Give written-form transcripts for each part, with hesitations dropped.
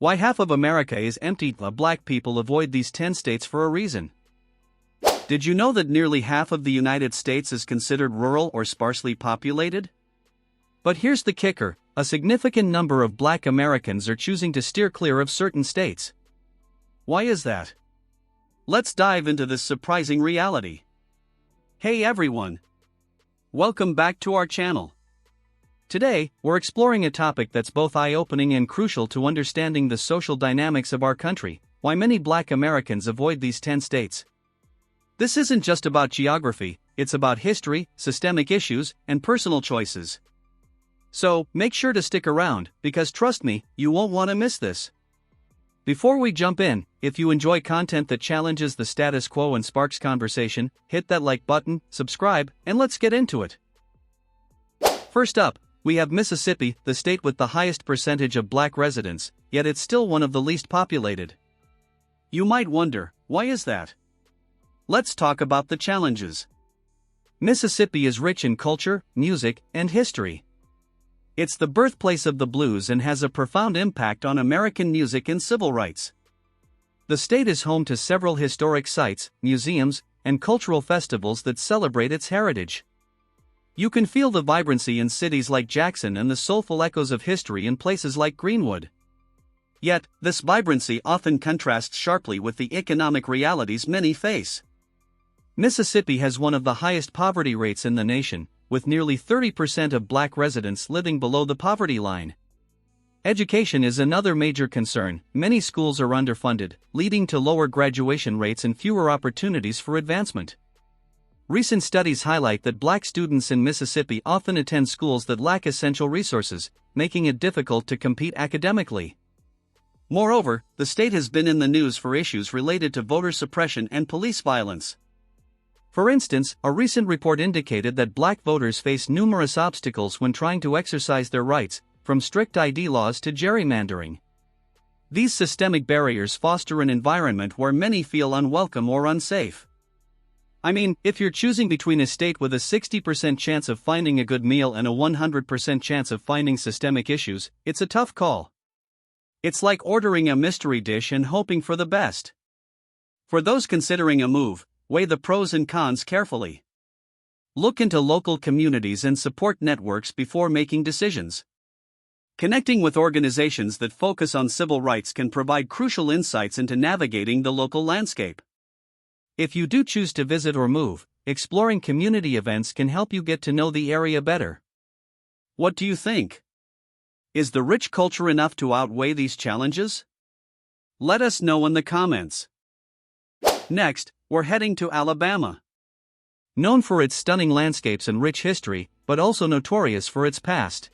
Why half of America is empty? Black people avoid these 10 states for a reason. Did you know that nearly half of the United States is considered rural or sparsely populated? But here's the kicker, a significant number of Black Americans are choosing to steer clear of certain states. Why is that? Let's dive into this surprising reality. Hey everyone! Welcome back to our channel. Today, we're exploring a topic that's both eye-opening and crucial to understanding the social dynamics of our country, why many Black Americans avoid these 10 states. This isn't just about geography, it's about history, systemic issues, and personal choices. So, make sure to stick around, because trust me, you won't want to miss this. Before we jump in, if you enjoy content that challenges the status quo and sparks conversation, hit that like button, subscribe, and let's get into it. First up, we have Mississippi, the state with the highest percentage of Black residents, yet it's still one of the least populated. You might wonder, why is that? Let's talk about the challenges. Mississippi is rich in culture, music, and history. It's the birthplace of the blues and has a profound impact on American music and civil rights. The state is home to several historic sites, museums, and cultural festivals that celebrate its heritage. You can feel the vibrancy in cities like Jackson and the soulful echoes of history in places like Greenwood. Yet, this vibrancy often contrasts sharply with the economic realities many face. Mississippi has one of the highest poverty rates in the nation, with nearly 30% of Black residents living below the poverty line. Education is another major concern. Many schools are underfunded, leading to lower graduation rates and fewer opportunities for advancement. Recent studies highlight that Black students in Mississippi often attend schools that lack essential resources, making it difficult to compete academically. Moreover, the state has been in the news for issues related to voter suppression and police violence. For instance, a recent report indicated that Black voters face numerous obstacles when trying to exercise their rights, from strict ID laws to gerrymandering. These systemic barriers foster an environment where many feel unwelcome or unsafe. I mean, if you're choosing between a state with a 60% chance of finding a good meal and a 100% chance of finding systemic issues, it's a tough call. It's like ordering a mystery dish and hoping for the best. For those considering a move, weigh the pros and cons carefully. Look into local communities and support networks before making decisions. Connecting with organizations that focus on civil rights can provide crucial insights into navigating the local landscape. If you do choose to visit or move, exploring community events can help you get to know the area better. What do you think? Is the rich culture enough to outweigh these challenges? Let us know in the comments. Next, we're heading to Alabama. Known for its stunning landscapes and rich history, but also notorious for its past.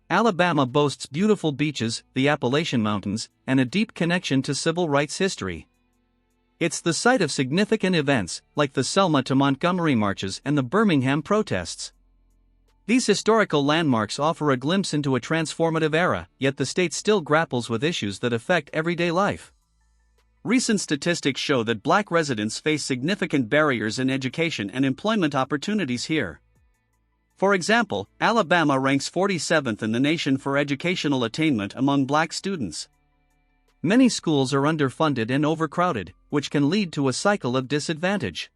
Alabama boasts beautiful beaches, the Appalachian Mountains, and a deep connection to civil rights history. It's the site of significant events, like the Selma to Montgomery marches and the Birmingham protests. These historical landmarks offer a glimpse into a transformative era, yet the state still grapples with issues that affect everyday life. Recent statistics show that Black residents face significant barriers in education and employment opportunities here. For example, Alabama ranks 47th in the nation for educational attainment among Black students. Many schools are underfunded and overcrowded, which can lead to a cycle of disadvantage.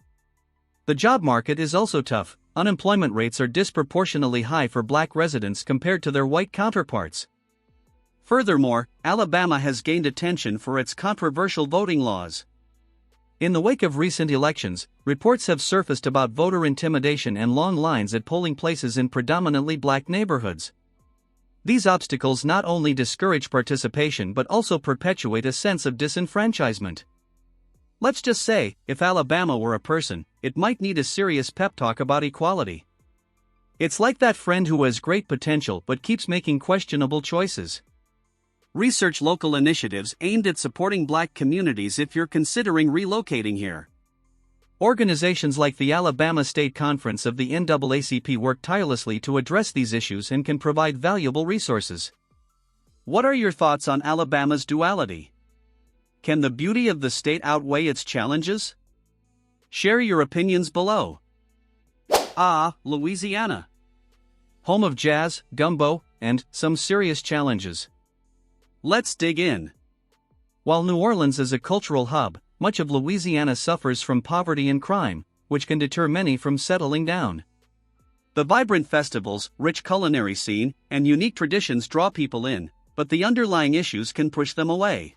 The job market is also tough. Unemployment rates are disproportionately high for Black residents compared to their white counterparts. Furthermore, Alabama has gained attention for its controversial voting laws. In the wake of recent elections, reports have surfaced about voter intimidation and long lines at polling places in predominantly Black neighborhoods. These obstacles not only discourage participation but also perpetuate a sense of disenfranchisement. Let's just say, if Alabama were a person, it might need a serious pep talk about equality. It's like that friend who has great potential but keeps making questionable choices. Research local initiatives aimed at supporting Black communities if you're considering relocating here. Organizations like the Alabama State Conference of the NAACP work tirelessly to address these issues and can provide valuable resources. What are your thoughts on Alabama's duality? Can the beauty of the state outweigh its challenges? Share your opinions below. Louisiana. Home of jazz, gumbo, and some serious challenges. Let's dig in. While New Orleans is a cultural hub, much of Louisiana suffers from poverty and crime, which can deter many from settling down. The vibrant festivals, rich culinary scene, and unique traditions draw people in, but the underlying issues can push them away.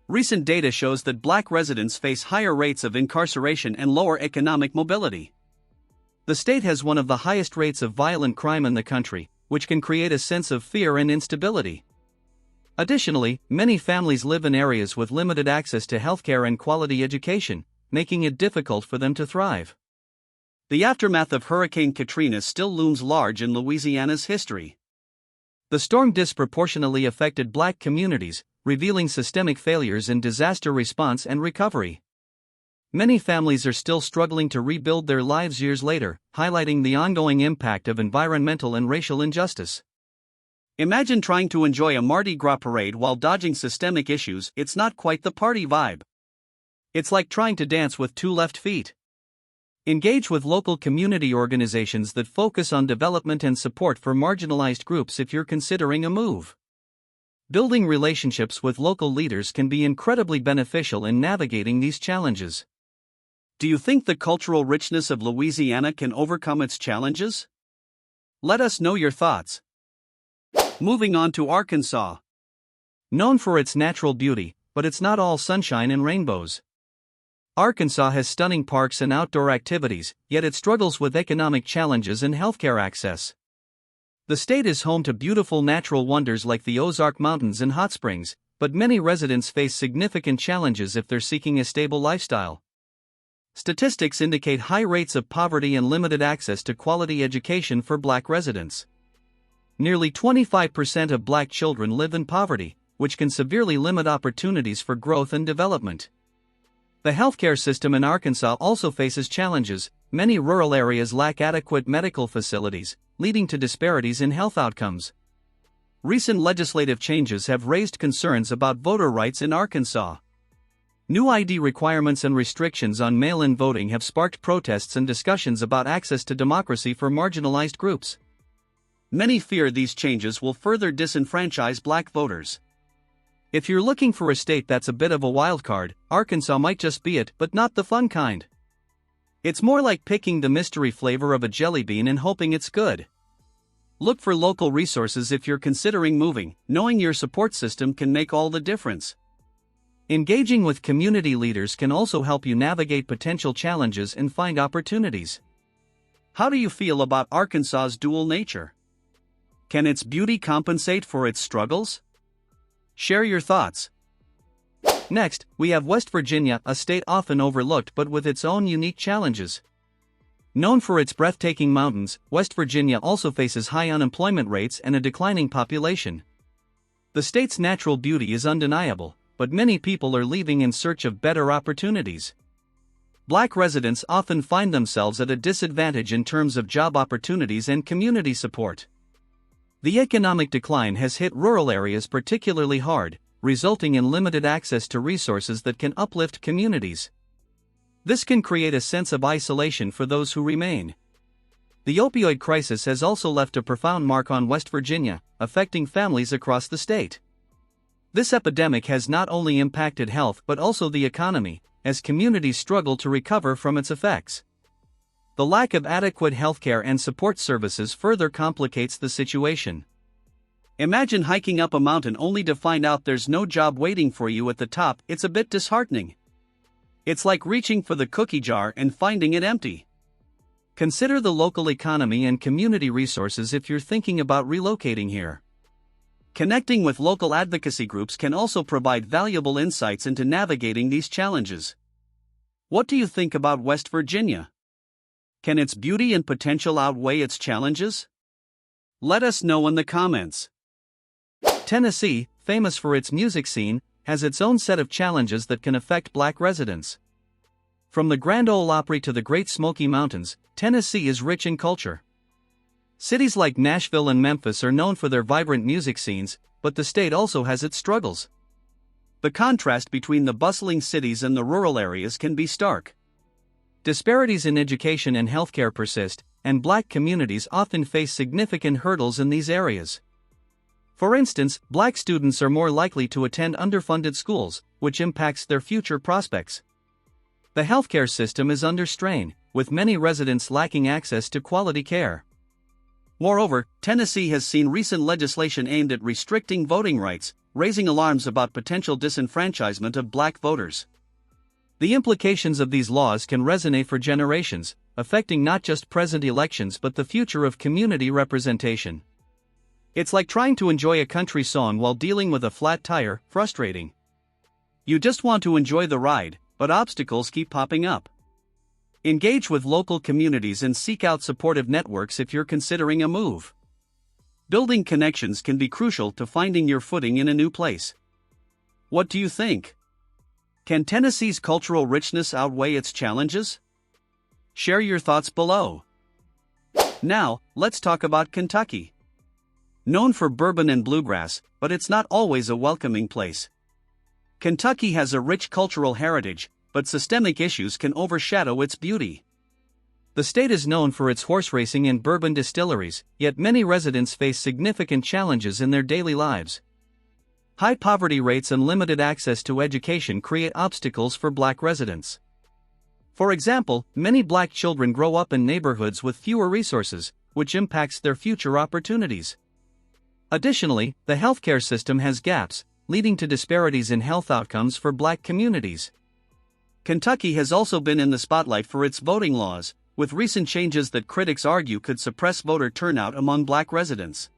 Recent data shows that Black residents face higher rates of incarceration and lower economic mobility. The state has one of the highest rates of violent crime in the country, which can create a sense of fear and instability. Additionally, many families live in areas with limited access to healthcare and quality education, making it difficult for them to thrive. The aftermath of Hurricane Katrina still looms large in Louisiana's history. The storm disproportionately affected Black communities, revealing systemic failures in disaster response and recovery. Many families are still struggling to rebuild their lives years later, highlighting the ongoing impact of environmental and racial injustice. Imagine trying to enjoy a Mardi Gras parade while dodging systemic issues. It's not quite the party vibe. It's like trying to dance with two left feet. Engage with local community organizations that focus on development and support for marginalized groups if you're considering a move. Building relationships with local leaders can be incredibly beneficial in navigating these challenges. Do you think the cultural richness of Louisiana can overcome its challenges? Let us know your thoughts. Moving on to Arkansas. Known for its natural beauty, but it's not all sunshine and rainbows. Arkansas has stunning parks and outdoor activities, yet it struggles with economic challenges and healthcare access. The state is home to beautiful natural wonders like the Ozark Mountains and hot springs, but many residents face significant challenges if they're seeking a stable lifestyle. Statistics indicate high rates of poverty and limited access to quality education for Black residents. Nearly 25% of Black children live in poverty, which can severely limit opportunities for growth and development. The healthcare system in Arkansas also faces challenges. Many rural areas lack adequate medical facilities, leading to disparities in health outcomes. Recent legislative changes have raised concerns about voter rights in Arkansas. New ID requirements and restrictions on mail-in voting have sparked protests and discussions about access to democracy for marginalized groups. Many fear these changes will further disenfranchise Black voters. If you're looking for a state that's a bit of a wild card, Arkansas might just be it, but not the fun kind. It's more like picking the mystery flavor of a jelly bean and hoping it's good. Look for local resources if you're considering moving. Knowing your support system can make all the difference. Engaging with community leaders can also help you navigate potential challenges and find opportunities. How do you feel about Arkansas's dual nature? Can its beauty compensate for its struggles? Share your thoughts. Next, we have West Virginia, a state often overlooked but with its own unique challenges. Known for its breathtaking mountains, West Virginia also faces high unemployment rates and a declining population. The state's natural beauty is undeniable, but many people are leaving in search of better opportunities. Black residents often find themselves at a disadvantage in terms of job opportunities and community support. The economic decline has hit rural areas particularly hard, resulting in limited access to resources that can uplift communities. This can create a sense of isolation for those who remain. The opioid crisis has also left a profound mark on West Virginia, affecting families across the state. This epidemic has not only impacted health but also the economy, as communities struggle to recover from its effects. The lack of adequate healthcare and support services further complicates the situation. Imagine hiking up a mountain only to find out there's no job waiting for you at the top. It's a bit disheartening. It's like reaching for the cookie jar and finding it empty. Consider the local economy and community resources if you're thinking about relocating here. Connecting with local advocacy groups can also provide valuable insights into navigating these challenges. What do you think about West Virginia? Can its beauty and potential outweigh its challenges? Let us know in the comments. Tennessee, famous for its music scene, has its own set of challenges that can affect Black residents. From the Grand Ole Opry to the Great Smoky Mountains, Tennessee is rich in culture. Cities like Nashville and Memphis are known for their vibrant music scenes, but the state also has its struggles. The contrast between the bustling cities and the rural areas can be stark. Disparities in education and healthcare persist, and Black communities often face significant hurdles in these areas. For instance, black students are more likely to attend underfunded schools, which impacts their future prospects. The healthcare system is under strain, with many residents lacking access to quality care. Moreover, Tennessee has seen recent legislation aimed at restricting voting rights, raising alarms about potential disenfranchisement of black voters. The implications of these laws can resonate for generations, affecting not just present elections but the future of community representation. It's like trying to enjoy a country song while dealing with a flat tire, frustrating. You just want to enjoy the ride, but obstacles keep popping up. Engage with local communities and seek out supportive networks if you're considering a move. Building connections can be crucial to finding your footing in a new place. What do you think? Can Tennessee's cultural richness outweigh its challenges? Share your thoughts below. Now, let's talk about Kentucky. Known for bourbon and bluegrass, but it's not always a welcoming place. Kentucky has a rich cultural heritage, but systemic issues can overshadow its beauty. The state is known for its horse racing and bourbon distilleries, yet many residents face significant challenges in their daily lives. High poverty rates and limited access to education create obstacles for black residents. For example, many black children grow up in neighborhoods with fewer resources, which impacts their future opportunities. Additionally, the healthcare system has gaps, leading to disparities in health outcomes for black communities. Kentucky has also been in the spotlight for its voting laws, with recent changes that critics argue could suppress voter turnout among black residents.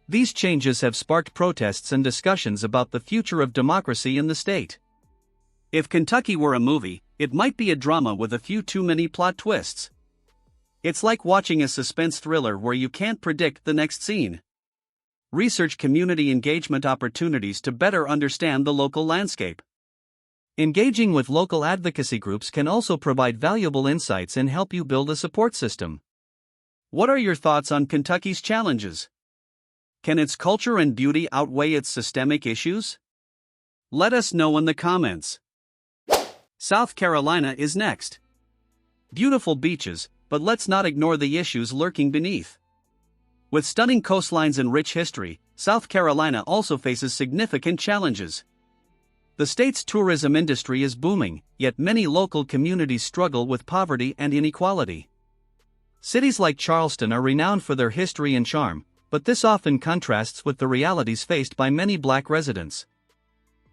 These changes have sparked protests and discussions about the future of democracy in the state. If Kentucky were a movie, it might be a drama with a few too many plot twists. It's like watching a suspense thriller where you can't predict the next scene. Research community engagement opportunities to better understand the local landscape. Engaging with local advocacy groups can also provide valuable insights and help you build a support system. What are your thoughts on Kentucky's challenges? Can its culture and beauty outweigh its systemic issues? Let us know in the comments. South Carolina is next. Beautiful beaches, but let's not ignore the issues lurking beneath. With stunning coastlines and rich history, South Carolina also faces significant challenges. The state's tourism industry is booming, yet many local communities struggle with poverty and inequality. Cities like Charleston are renowned for their history and charm, but this often contrasts with the realities faced by many black residents.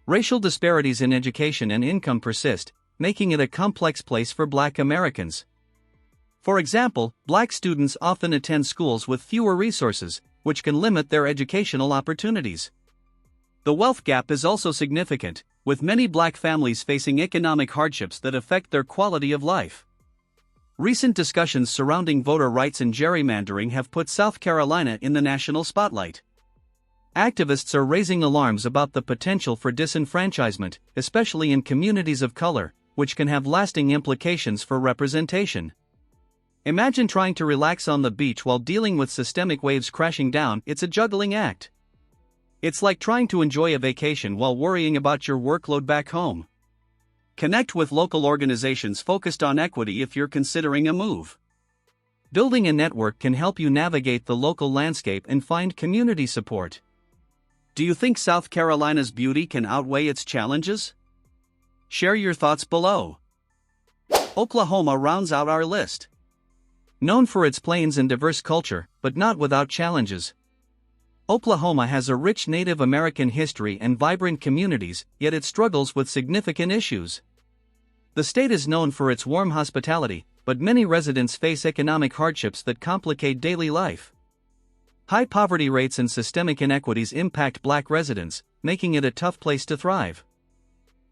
Racial disparities in education and income persist, making it a complex place for black Americans. For example, black students often attend schools with fewer resources, which can limit their educational opportunities. The wealth gap is also significant, with many black families facing economic hardships that affect their quality of life. Recent discussions surrounding voter rights and gerrymandering have put South Carolina in the national spotlight. Activists are raising alarms about the potential for disenfranchisement, especially in communities of color, which can have lasting implications for representation. Imagine trying to relax on the beach while dealing with systemic waves crashing down. It's a juggling act. It's like trying to enjoy a vacation while worrying about your workload back home. Connect with local organizations focused on equity if you're considering a move. Building a network can help you navigate the local landscape and find community support. Do you think South Carolina's beauty can outweigh its challenges? Share your thoughts below. Oklahoma rounds out our list. Known for its plains and diverse culture, but not without challenges. Oklahoma has a rich Native American history and vibrant communities, yet it struggles with significant issues. The state is known for its warm hospitality, but many residents face economic hardships that complicate daily life. High poverty rates and systemic inequities impact black residents, making it a tough place to thrive.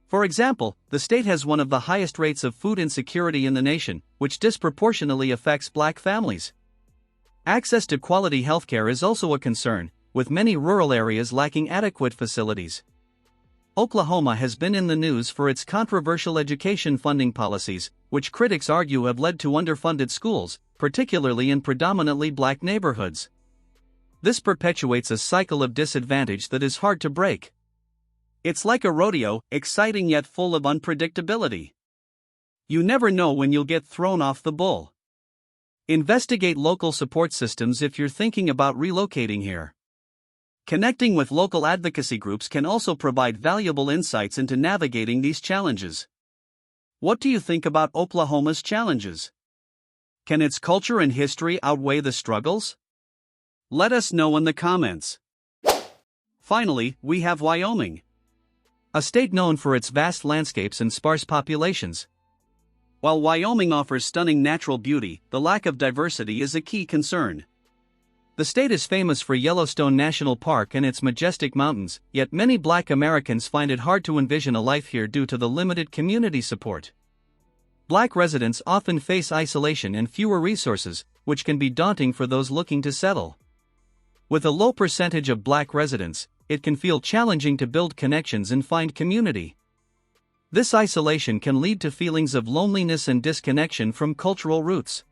For example, the state has one of the highest rates of food insecurity in the nation, which disproportionately affects black families. Access to quality healthcare is also a concern, with many rural areas lacking adequate facilities. Oklahoma has been in the news for its controversial education funding policies, which critics argue have led to underfunded schools, particularly in predominantly black neighborhoods. This perpetuates a cycle of disadvantage that is hard to break. It's like a rodeo, exciting yet full of unpredictability. You never know when you'll get thrown off the bull. Investigate local support systems if you're thinking about relocating here. Connecting with local advocacy groups can also provide valuable insights into navigating these challenges. What do you think about Oklahoma's challenges? Can its culture and history outweigh the struggles? Let us know in the comments. Finally, we have Wyoming, a state known for its vast landscapes and sparse populations. While Wyoming offers stunning natural beauty, the lack of diversity is a key concern. The state is famous for Yellowstone National Park and its majestic mountains, yet many Black Americans find it hard to envision a life here due to the limited community support. Black residents often face isolation and fewer resources, which can be daunting for those looking to settle. With a low percentage of Black residents, it can feel challenging to build connections and find community. This isolation can lead to feelings of loneliness and disconnection from cultural roots.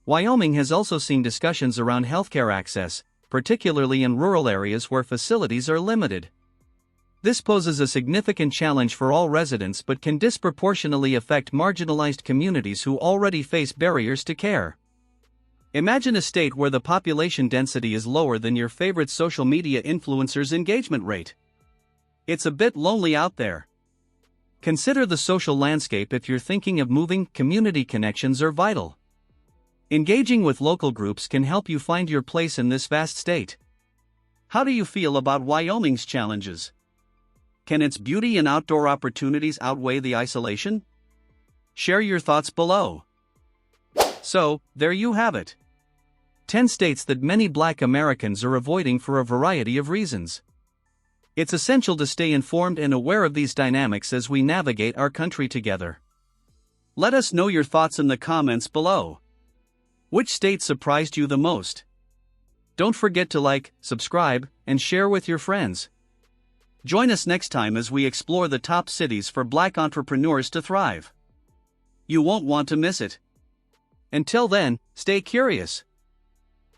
Wyoming has also seen discussions around healthcare access, particularly in rural areas where facilities are limited. This poses a significant challenge for all residents but can disproportionately affect marginalized communities who already face barriers to care. Imagine a state where the population density is lower than your favorite social media influencer's engagement rate. It's a bit lonely out there. Consider the social landscape if you're thinking of moving. Community connections are vital. Engaging with local groups can help you find your place in this vast state. How do you feel about Wyoming's challenges? Can its beauty and outdoor opportunities outweigh the isolation? Share your thoughts below. So, there you have it. 10 states that many Black Americans are avoiding for a variety of reasons. It's essential to stay informed and aware of these dynamics as we navigate our country together. Let us know your thoughts in the comments below. Which state surprised you the most? Don't forget to like, subscribe, and share with your friends. Join us next time as we explore the top cities for Black entrepreneurs to thrive. You won't want to miss it. Until then, stay curious.